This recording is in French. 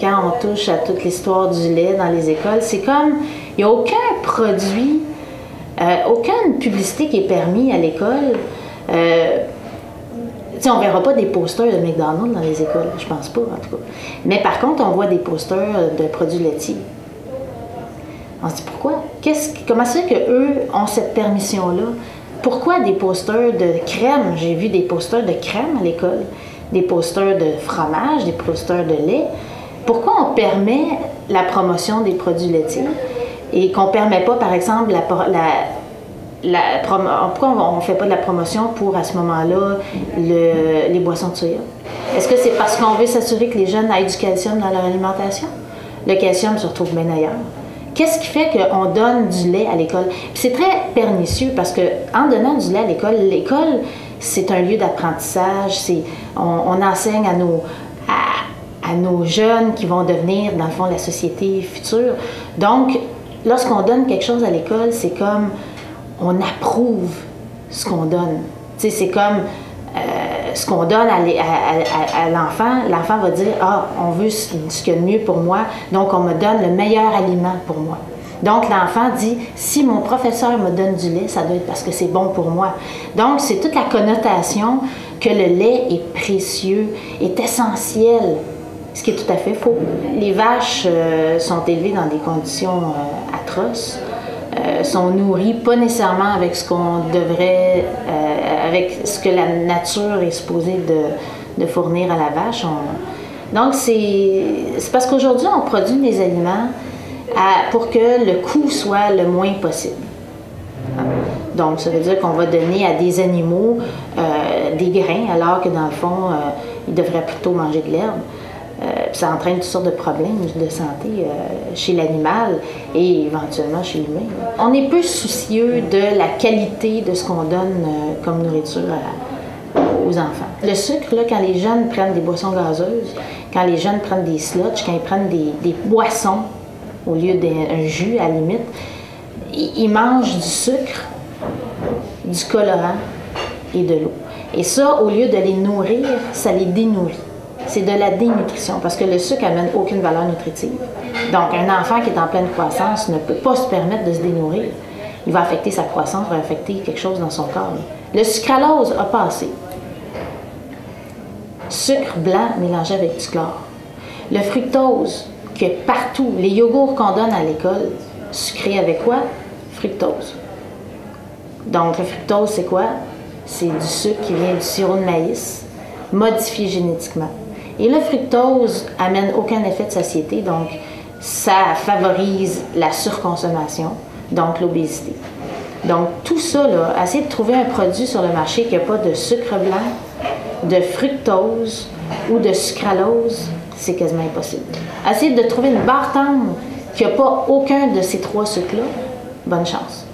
Quand on touche à toute l'histoire du lait dans les écoles, c'est comme, il n'y a aucun produit, aucune publicité qui est permis à l'école. On ne verra pas des posters de McDonald's dans les écoles, je pense pas en tout cas. Mais par contre, on voit des posters de produits laitiers. On se dit pourquoi? Comment c'est qu'eux ont cette permission-là? Pourquoi des posters de crème? J'ai vu des posters de crème à l'école, des posters de fromage, des posters de lait. Pourquoi on permet la promotion des produits laitiers et qu'on ne permet pas, par exemple, pourquoi on ne fait pas de la promotion pour, à ce moment-là, les boissons de soya? Est-ce que c'est parce qu'on veut s'assurer que les jeunes aient du calcium dans leur alimentation? Le calcium se retrouve bien ailleurs. Qu'est-ce qui fait qu'on donne du lait à l'école? C'est très pernicieux parce qu'en donnant du lait à l'école, c'est un lieu d'apprentissage, on enseigne à nos jeunes qui vont devenir, dans le fond, la société future. Donc, lorsqu'on donne quelque chose à l'école, c'est comme on approuve ce qu'on donne. Tu sais, c'est comme ce qu'on donne à l'enfant. L'enfant va dire « Ah, on veut ce qu'il y a de mieux pour moi, donc on me donne le meilleur aliment pour moi. » Donc, l'enfant dit « Si mon professeur me donne du lait, ça doit être parce que c'est bon pour moi. » Donc, c'est toute la connotation que le lait est précieux, est essentiel. Ce qui est tout à fait faux. Les vaches sont élevées dans des conditions atroces, sont nourries pas nécessairement avec ce qu'on devrait, avec ce que la nature est supposée de fournir à la vache. Donc c'est parce qu'aujourd'hui on produit des aliments pour que le coût soit le moins possible. Donc ça veut dire qu'on va donner à des animaux des grains alors que dans le fond ils devraient plutôt manger de l'herbe. Ça entraîne toutes sortes de problèmes de santé chez l'animal et éventuellement chez l'humain. On est peu soucieux de la qualité de ce qu'on donne comme nourriture aux enfants. Le sucre, là, quand les jeunes prennent des boissons gazeuses, quand les jeunes prennent des slushs, quand ils prennent des boissons au lieu d'un jus à la limite, ils mangent du sucre, du colorant et de l'eau. Et ça, au lieu de les nourrir, ça les dénourrit. C'est de la dénutrition, parce que le sucre n'amène aucune valeur nutritive. Donc, un enfant qui est en pleine croissance ne peut pas se permettre de se dénourrir. Il va affecter sa croissance, va affecter quelque chose dans son corps. Le sucralose a passé. Sucre blanc mélangé avec du chlore. Le fructose, que partout, les yogourts qu'on donne à l'école, sucrés avec quoi? Fructose. Donc, le fructose, c'est quoi? C'est du sucre qui vient du sirop de maïs, modifié génétiquement. Et le fructose amène aucun effet de satiété, donc ça favorise la surconsommation, donc l'obésité. Donc tout ça, là, essayer de trouver un produit sur le marché qui n'a pas de sucre blanc, de fructose ou de sucralose, c'est quasiment impossible. Essayer de trouver une barre tendre qui n'a pas aucun de ces trois sucres-là, bonne chance.